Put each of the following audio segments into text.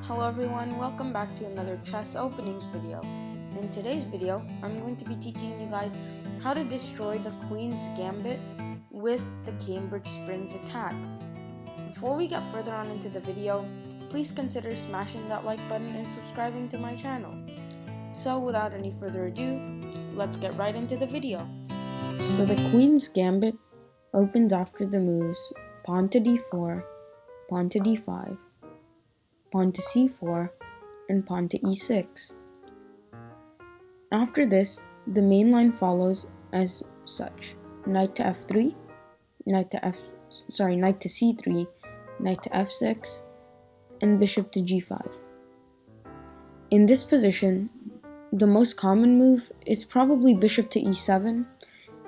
Hello everyone, welcome back to another chess openings video. In today's video, I'm going to be teaching you guys how to destroy the Queen's Gambit with the Cambridge Springs attack. Before we get further on into the video, please consider smashing that like button and subscribing to my channel. So without any further ado, let's get right into the video. So the Queen's Gambit opens after the moves pawn to d4, pawn to d5, pawn to c4, and pawn to e6. After this, the main line follows as such: knight to f3, knight to c3, knight to f6, and bishop to g5. In this position, the most common move is probably bishop to e7.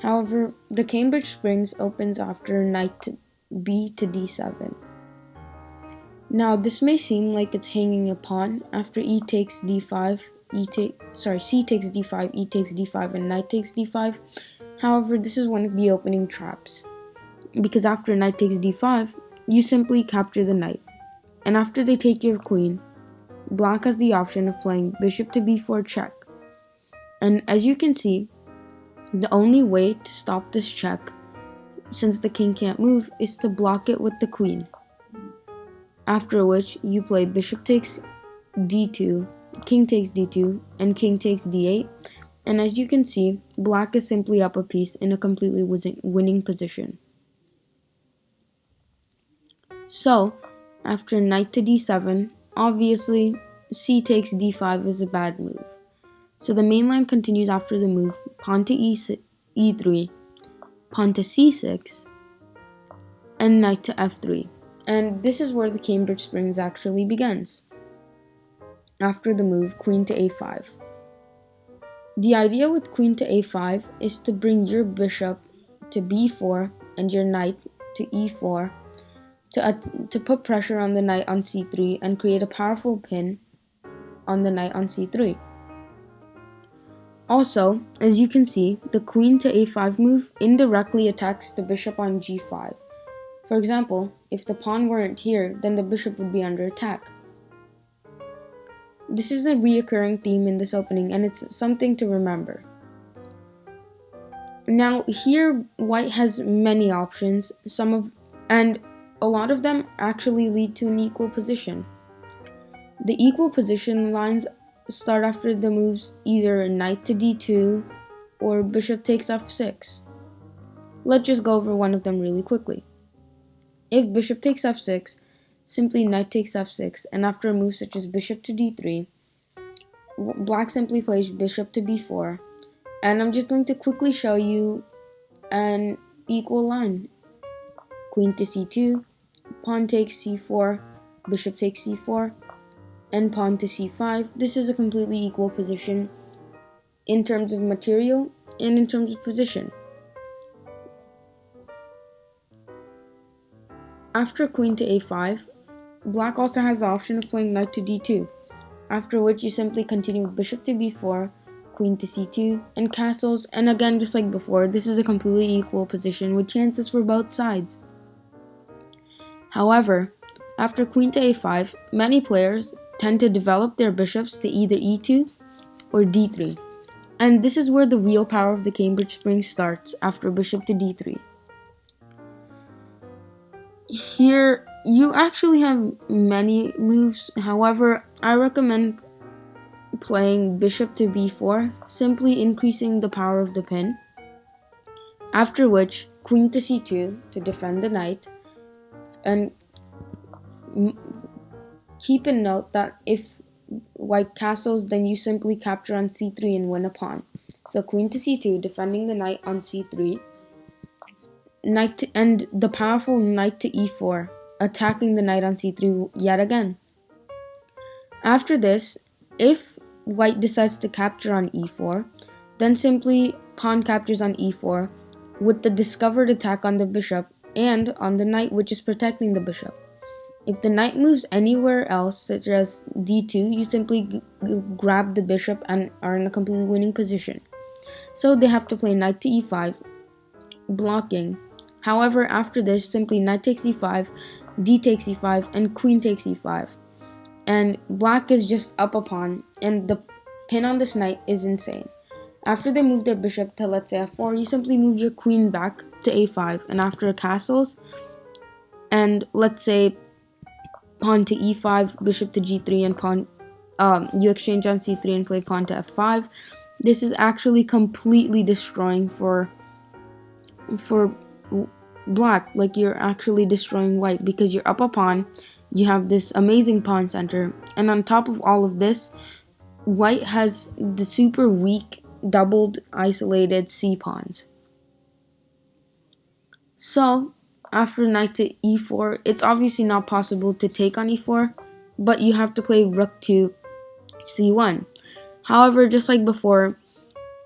However, the Cambridge Springs opens after knight to b to d7. Now, this may seem like it's hanging a pawn after c takes d5, e takes d5, and knight takes d5. However, this is one of the opening traps, because after knight takes d5, you simply capture the knight. And after they take your queen, black has the option of playing bishop to b4 check. And as you can see, the only way to stop this check, since the king can't move, is to block it with the queen. After which, you play bishop takes d2, king takes d2, and king takes d8. And as you can see, black is simply up a piece in a completely winning position. So, after knight to d7, obviously, c takes d5 is a bad move. So the main line continues after the move pawn to e3, pawn to c6, and knight to f3. And this is where the Cambridge Springs actually begins. After the move queen to a5. The idea with queen to a5 is to bring your bishop to b4 and your knight to e4 to put pressure on the knight on c3 and create a powerful pin on the knight on c3. Also, as you can see, the queen to a5 move indirectly attacks the bishop on g5. For example, if the pawn weren't here, then the bishop would be under attack. This is a reoccurring theme in this opening, and it's something to remember. Now, here white has many options, and a lot of them actually lead to an equal position. The equal position lines start after the moves either knight to d2 or bishop takes f6. Let's just go over one of them really quickly. If bishop takes f6, simply knight takes f6, and after a move such as bishop to d3, black simply plays bishop to b4, and I'm just going to quickly show you an equal line. Queen to c2, pawn takes c4, bishop takes c4, and pawn to c5. This is a completely equal position in terms of material and in terms of position. After queen to a5, black also has the option of playing knight to d2, after which you simply continue with bishop to b4, queen to c2, and castles, and again, just like before, this is a completely equal position with chances for both sides. However, after queen to a5, many players tend to develop their bishops to either e2 or d3, and this is where the real power of the Cambridge Springs starts after bishop to d3. Here, you actually have many moves. However, I recommend playing bishop to b4, simply increasing the power of the pin. After which, queen to c2 to defend the knight. And keep in note that if white castles, then you simply capture on c3 and win a pawn. So queen to c2, defending the knight on c3. And the powerful knight to e4, attacking the knight on c3 yet again. After this, if white decides to capture on e4, then simply pawn captures on e4 with the discovered attack on the bishop and on the knight, which is protecting the bishop. If the knight moves anywhere else, such as d2, you simply grab the bishop and are in a completely winning position. So they have to play knight to e5, blocking. However, after this, simply knight takes e5, d takes e5, and queen takes e5. and black is just up a pawn, and the pin on this knight is insane. After they move their bishop to, let's say, f4, you simply move your queen back to a5, and after castles, and let's say pawn to e5, bishop to g3, and pawn, you exchange on c3 and play pawn to f5. This is actually completely destroying for black. Like, you're actually destroying white because you're up a pawn. You have this amazing pawn center, and on top of all of this, white has the super weak doubled isolated c pawns. So after knight to e4, it's obviously not possible to take on e4, but you have to play rook to c1. However, just like before,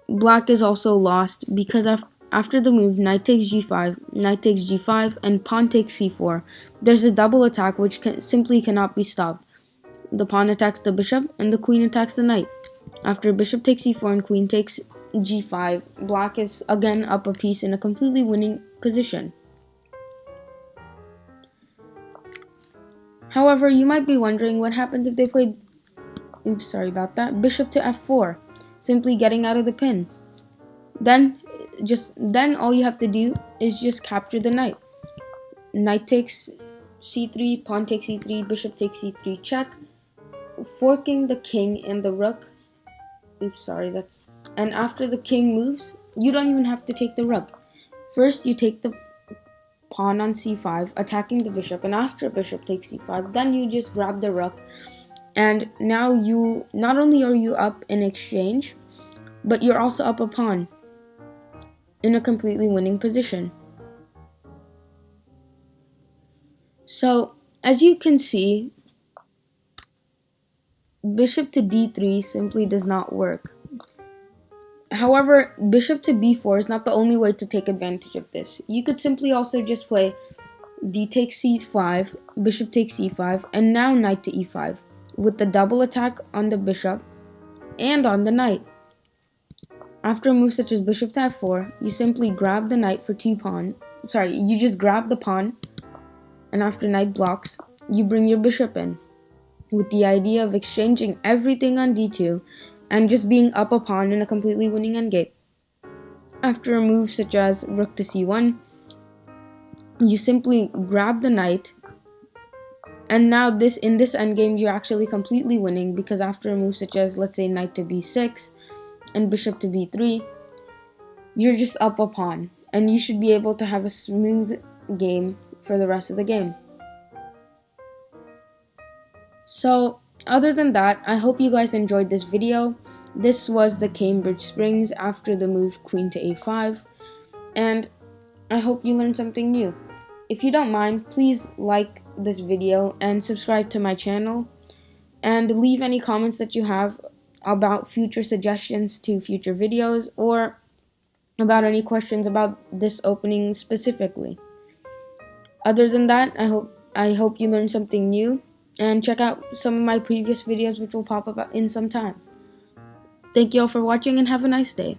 black is also lost because after the move knight takes g5, and pawn takes c4, there's a double attack which simply cannot be stopped. The pawn attacks the bishop, and the queen attacks the knight. After bishop takes e4 and queen takes g5, black is again up a piece in a completely winning position. However, you might be wondering what happens if they play, bishop to f4, simply getting out of the pin. Then all you have to do is just capture the knight. Knight takes c3, pawn takes e3, bishop takes c3, check, forking the king and the rook. And after the king moves, you don't even have to take the rook. First, you take the pawn on c5, attacking the bishop, and after bishop takes c5, then you just grab the rook, and now you not only are you up in exchange, but you're also up a pawn in a completely winning position. So, as you can see, bishop to d3 simply does not work. However, bishop to b4 is not the only way to take advantage of this. You could simply also just play d takes c5, bishop takes e5, and now knight to e5, with the double attack on the bishop and on the knight. After a move such as bishop to f4, you simply grab the knight for you just grab the pawn, and after knight blocks, you bring your bishop in, with the idea of exchanging everything on d2 and just being up a pawn in a completely winning endgame. After a move such as rook to c1, you simply grab the knight, and now in this endgame you're actually completely winning, because after a move such as, let's say, knight to b6 and bishop to b3, you're just up a pawn, and you should be able to have a smooth game for the rest of the game. So, other than that, I hope you guys enjoyed this video. This was the Cambridge Springs after the move queen to a5, and I hope you learned something new. If you don't mind, please like this video and subscribe to my channel, and leave any comments that you have about future suggestions to future videos, or about any questions about this opening specifically. Other than that, I hope you learned something new, and check out some of my previous videos which will pop up in some time. Thank you all for watching, and have a nice day.